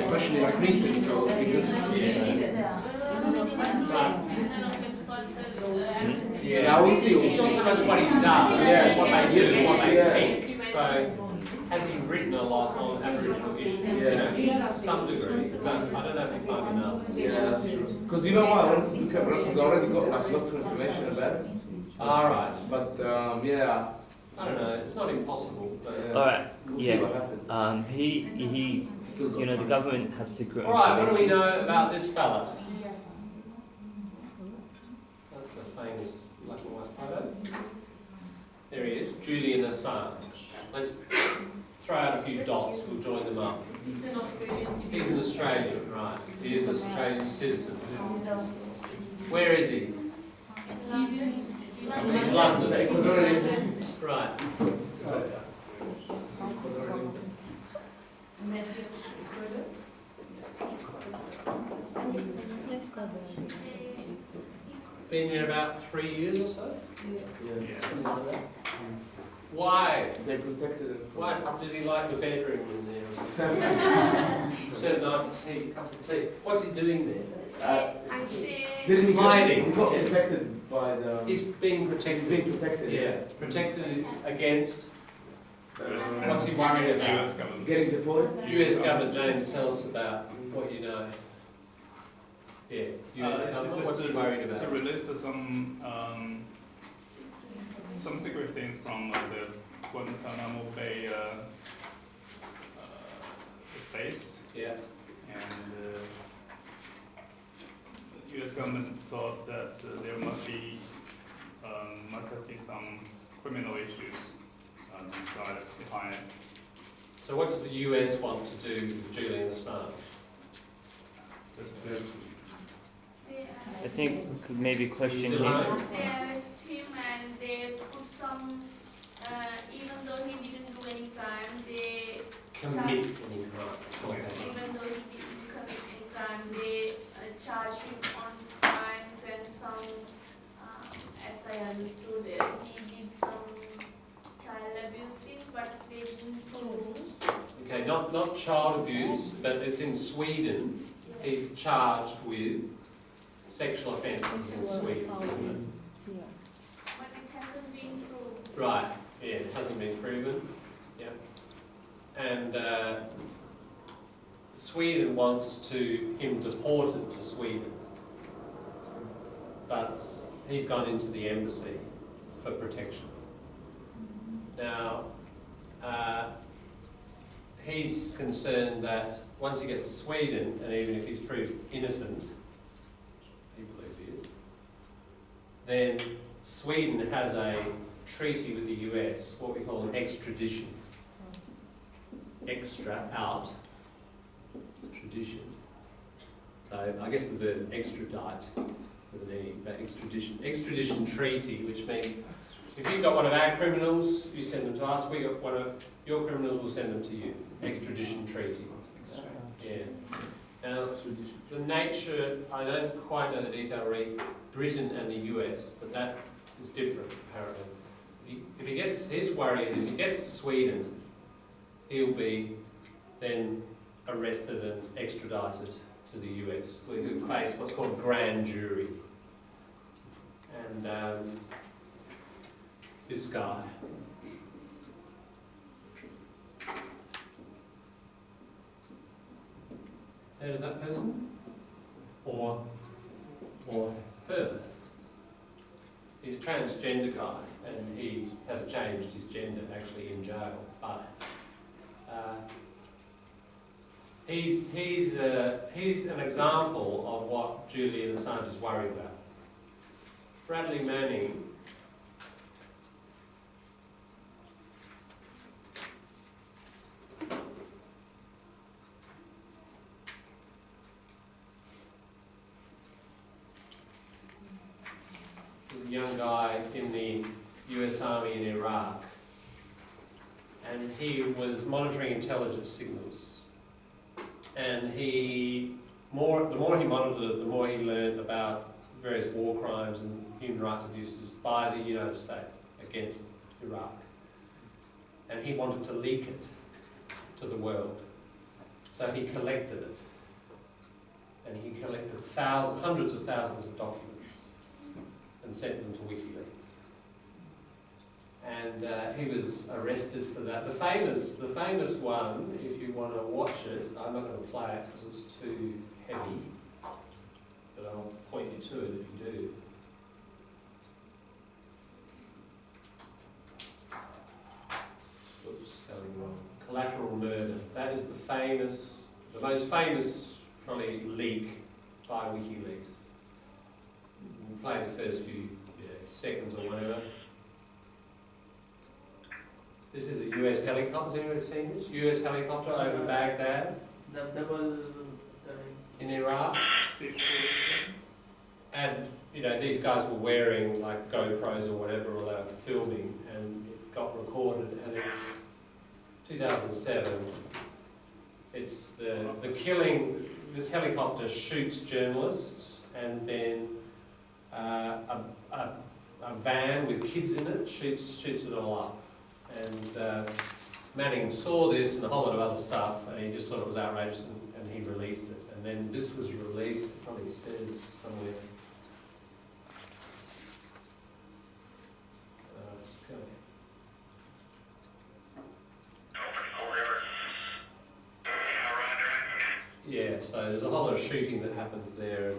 especially like recent. So yeah, we'll see. It's not so much what he does, what they do, what they think. So, has he written a lot on Aboriginal issues? To some degree, but I don't know if he find enough. Yeah, that's true. Because you know what, I wanted to do camera because I already got like lots of information about it. Alright. But yeah. I don't know, it's not impossible, but... Alright, We'll see what happens. He the government have secret Alright, what do we information. know about this fella? That's a famous black and white photo. There he is, Julian Assange. Let's throw out a few dots, we'll join them up. He's an Australian. He's an Australian, right. He is an Australian citizen. Where is he? He's London. The Ecuadorian. Right. Been there about 3 years or so? Yeah. Something like that. Why? They protected him. Why does he like the bedroom in there or something? Serve nice tea, cups of tea. What's he doing there? Didn't he Hiding. He got protected by the. He's being protected. He's being protected. Yeah, protected against. What's he worried about? Getting deported. US government, James, tell us about what you know. Yeah, US government, what's he worried To about? release some secret things from the Guantanamo Bay base, Yeah. and the U.S. government thought that there must have been some criminal issues inside behind it. So what does the US want to do with Julian Assange? I think we could maybe question him. They arrested him and they put some, even though he didn't do any crime, they Commit any crime. Okay. even though he didn't commit any crime, they charged him on crimes and some, as I understood it, he did some child abuse things, but they didn't prove. Okay, not child abuse, but it's in Sweden. He's charged with sexual offences in Sweden, isn't But it hasn't been proved. it? Right, yeah, it hasn't been proven. Yeah. And Sweden wants him deported to Sweden. But he's gone into the embassy for protection. Now, he's concerned that once he gets to Sweden, and even if he's proved innocent, he believes he is, then Sweden has a treaty with the US, what we call an extradition. Extra out, tradition. So I guess the verb extradite with an E, but extradition. Extradition treaty, which means if you've got one of our criminals, you send them to us, we got one of your criminals, we'll send them to you. Extradition treaty. Yeah. Now, the nature, I don't quite know the detail, read Britain and the US, but that is different, apparently. If he gets, his worry is if he gets to Sweden, he'll be then arrested and extradited to the US. He'll face what's called grand jury. And this guy, heard of that person? Or her? He's a transgender guy, and he has changed his gender actually in jail. But he's an example of what Julian Assange is worried about. Bradley Manning was a young guy in the US Army in Iraq, and he was monitoring intelligence signals. And the more he monitored it, the more he learned about various war crimes and human rights abuses by the United States against Iraq. And he wanted to leak it to the world. So he collected it. And he collected hundreds of thousands of documents and sent them to WikiLeaks. And he was arrested for that. The famous one, if you want to watch it, I'm not going to play it because it's too heavy, but I'll point you to it if you do. Oops, going wrong. Collateral Murder. That is the most famous, probably, leak by WikiLeaks. We'll play the first few seconds or whatever. This is a US helicopter. Has anyone seen this? US helicopter over Baghdad in Iraq. And these guys were wearing like GoPros or whatever while they were filming, and it got recorded. And it's 2007. It's the killing. This helicopter shoots journalists, and then a van with kids in it shoots it all up. And Manning saw this and a whole lot of other stuff, and he just thought it was outrageous, and he released it. And then this was released, it probably says somewhere. Okay. Yeah, so there's a whole lot of shooting that happens there.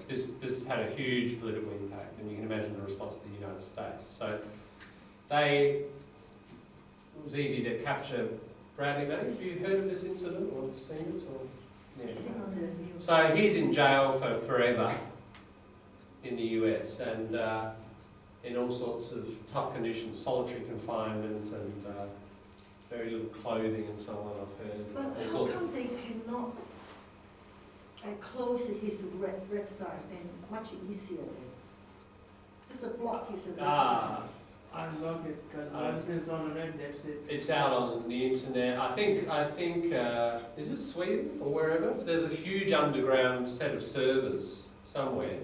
This had a huge political impact, and you can imagine the response to the United States. So it was easy to capture Bradley Manning. Have you heard of this incident or seen it? Yeah. So he's in jail for forever in the US, and in all sorts of tough conditions, solitary confinement, and very little clothing and so on, I've heard. But how come they cannot close his website and much easier then? Just block his website. Unlock it, because once it's on the net, that's it. It's out on the internet. I think is it Sweden or wherever? There's a huge underground set of servers somewhere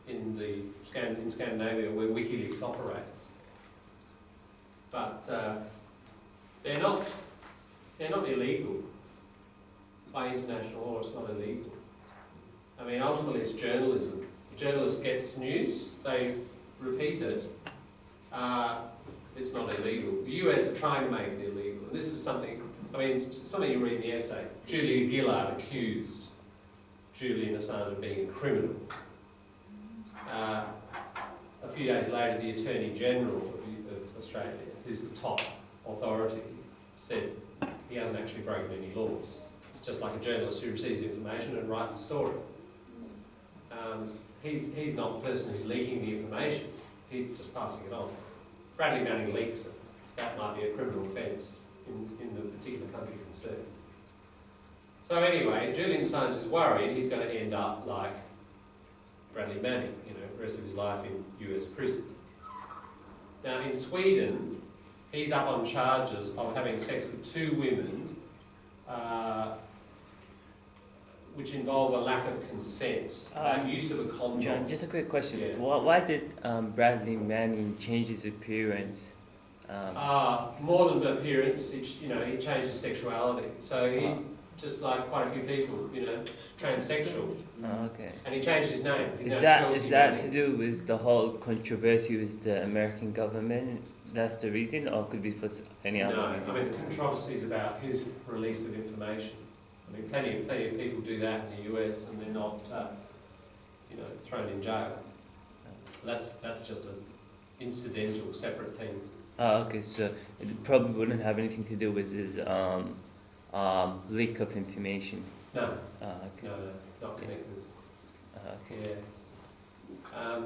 in Scandinavia where WikiLeaks operates. But they're not illegal by international law. It's not illegal. I mean, ultimately, it's journalism. The journalist gets news, they repeat it. It's not illegal. The US are trying to make it illegal. And this is something you read in the essay. Julia Gillard accused Julian Assange of being a criminal. A few days later, the Attorney General of Australia, who's the top authority, said he hasn't actually broken any laws. It's just like a journalist who receives information and writes a story. He's not the person who's leaking the information. He's just passing it on. Bradley Manning leaks it. That might be a criminal offence in the particular country concerned. So anyway, Julian Assange is worried he's going to end up like Bradley Manning, the rest of his life in US prison. Now in Sweden, he's up on charges of having sex with 2 women, which involve a lack of consent, use of a condom. John, just a quick question. Yeah. Why did Bradley Manning change his appearance? More than the appearance, he changed his sexuality. So he, just like quite a few people, transsexual. Okay. And he changed his name. Is that to do with the whole controversy with the American government? That's the reason, or could be for any other reason? No, I mean the controversies about his release of information. I mean, plenty of people do that in the US, and they're not, thrown in jail. That's just an incidental, separate thing. Okay, so it probably wouldn't have anything to do with his leak of information. No. Okay. No, not connected. Okay. Yeah.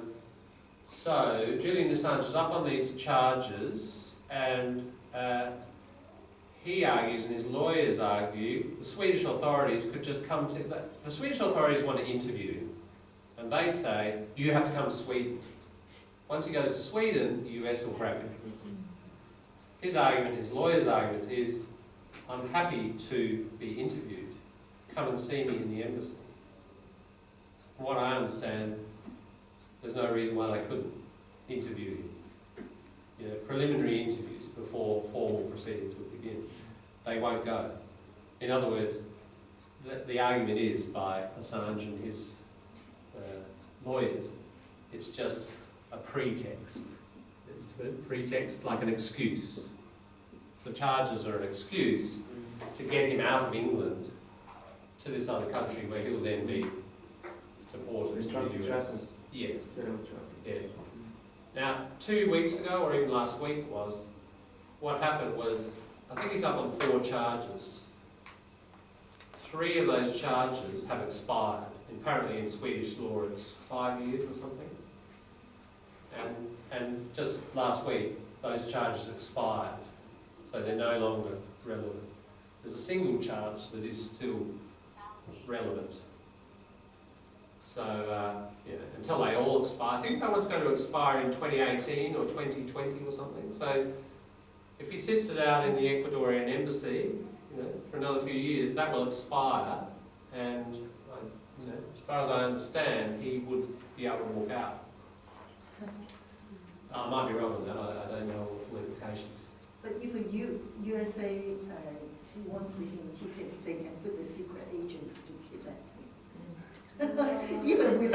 So Julian Assange is up on these charges, and he argues, and his lawyers argue, the Swedish authorities could just come to... The Swedish authorities want to interview him, and they say, you have to come to Sweden. Once he goes to Sweden, the US will grab him. His argument, his lawyer's argument is, I'm happy to be interviewed. Come and see me in the embassy. From what I understand, there's no reason why they couldn't interview him. Preliminary interviews before formal proceedings would begin. They won't go. In other words, the argument is by Assange and his lawyers, it's just a pretext. It's a pretext, like an excuse. The charges are an excuse to get him out of England to this other country where he'll then be deported He's to trying the to trap US. him. Yeah, Set him a trap. yeah. Now, 2 weeks ago, or even last week what happened was, I think he's up on 4 charges. 3 of those charges have expired. Apparently in Swedish law it's 5 years or something. And just last week, those charges expired. So they're no longer relevant. There's a single charge that is still relevant. So, until they all expire. I think that one's going to expire in 2018 or 2020 or something. So, if he sits it out in the Ecuadorian embassy, for another few years, that will expire, and, as far as I understand, he would be able to walk out. I might be wrong on that. I don't know all the implications. But if USA wants him, they can put the secret agents to kidnap him. Even with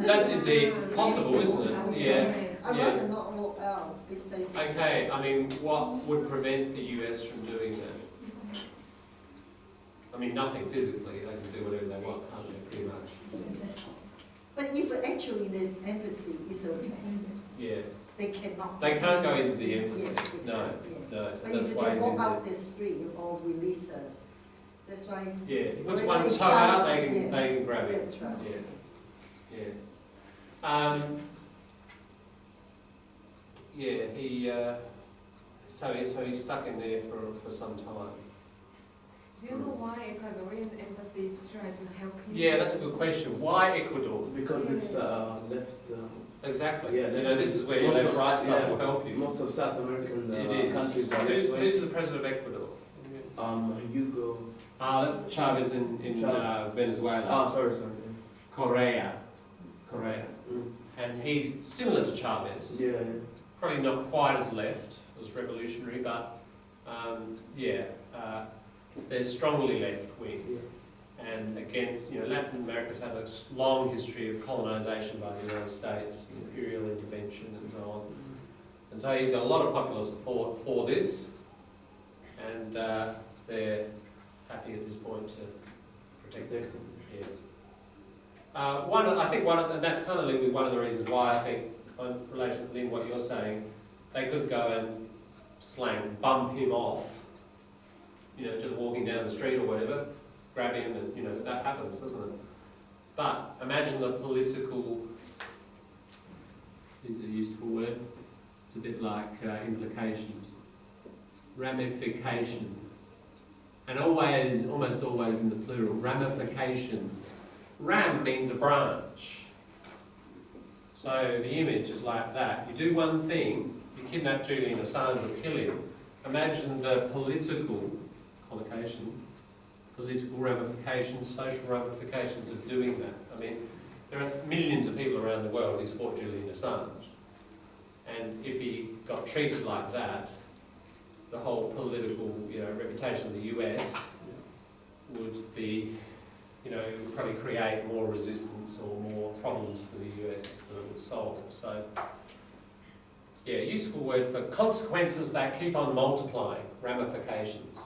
That's indeed possible, isn't it? Yeah. I'd Yeah. rather not walk out. Be safe. Okay, I mean, what would prevent the US from doing that? I mean, nothing physically. They can do whatever they want, can't they, pretty much? But if actually this embassy is okay, Yeah. they cannot. They can't go into the embassy. Yeah, No, yeah. no. But That's if why they he's walk in out there. the street or release her, that's why. Yeah, he puts Wherever one it's toe out, down, they can, yeah. they can grab it. That's right. Yeah, yeah. He, so he's stuck in there for some time. Do you know why Ecuadorian embassy tried to help him? Yeah, that's a good question. Why Ecuador? Because it's left. Exactly. Yeah, this is where your most left of- right stuff yeah, will help you. Most of South American It is. countries are Who's left. the president of Ecuador? Hugo. That's Chavez in Chavez. Venezuela. Ah, sorry. Correa. Mm. And he's similar to Chavez. Yeah. Probably not quite as left, as revolutionary, but they're strongly left wing. Yeah. And again, Latin America's had a long history of colonisation by the United States, imperial intervention and so on. And so he's got a lot of popular support for this, and they're happy at this point to protect him. Yeah. And that's kind of linked with one of the reasons why I think, in relation to Lynn, what you're saying, they could go and bump him off, just walking down the street or whatever, grab him, and that happens, doesn't it? But imagine the political, is a useful word, it's a bit like implications, ramification, and almost always in the plural, ramifications. Ram means a branch. So the image is like that. You do one thing, you kidnap Julian Assange or kill him, imagine the political connotation, political ramifications, social ramifications of doing that. I mean, there are millions of people around the world who support Julian Assange. And if he got treated like that, the whole political reputation of the US would be, it would probably create more resistance or more problems for the US than it would solve. So, useful word for consequences that keep on multiplying, ramifications.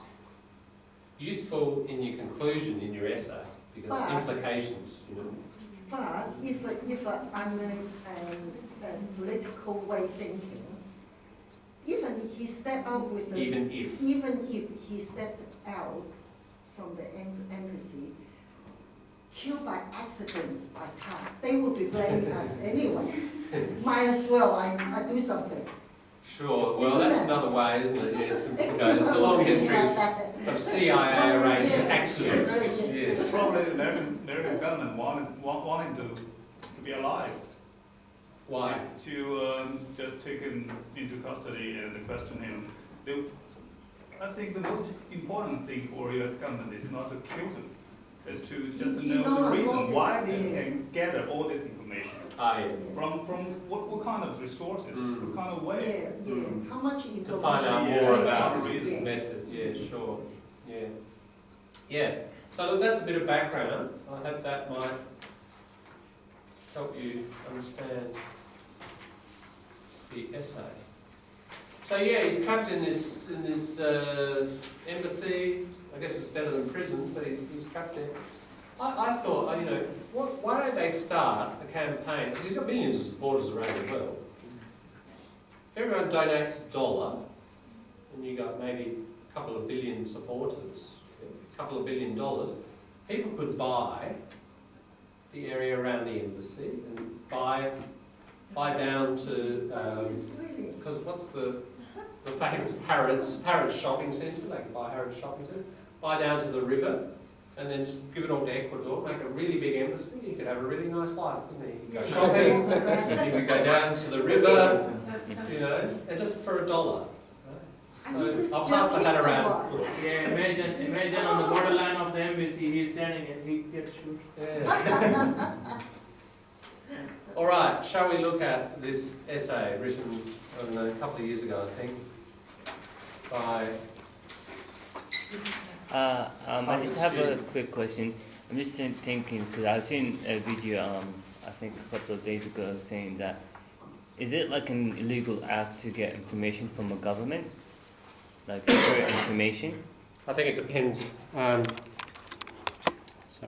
Useful in your conclusion in your essay, because implications, But if I'm a political way thinking, even if he stepped out with the, even if he stepped out from the embassy, killed by accidents by car, they would be blaming us anyway. Might as well I do something. Sure, well Isn't that's it? another way, isn't it? Yes, there's a long history of CIA arranged accidents. Yes. Probably the American government wanted to be alive. Why? To just take him into custody and question him. I think the most important thing for U.S. government is not to kill him, is to just know the reason why they can gather all this information. From what kind of resources, what kind of way. How much information? To find out more about his method. Yeah, sure. Yeah. Yeah, so look, that's a bit of background. I hope that might help you understand the essay. So yeah, he's trapped in this embassy. I guess it's better than prison, but he's trapped there. I thought, you know, why don't they start a campaign? Because he's got millions of supporters around the world. If everyone donates $1, and you got maybe a couple of billion supporters, a couple of $1 billion, people could buy the area around the embassy and buy down to because what's the famous Harrods shopping centre? They can buy Harrods shopping centre, buy down to the river, and then just give it all to Ecuador, make a really big embassy. You could have a really nice life, couldn't you? You could go shopping, you could go down to the river, you know, and just for $1. So I'll pass the hat around. Yeah, imagine on the borderline of the embassy, he's standing and he gets shot. Yeah. All right, shall we look at this essay written, I don't know, a couple of years ago, I think, by... I just have a quick question. I'm just thinking, because I've seen a video, I think a couple of days ago, saying that, is it like an illegal act to get information from a government? Like secret information? I think it depends.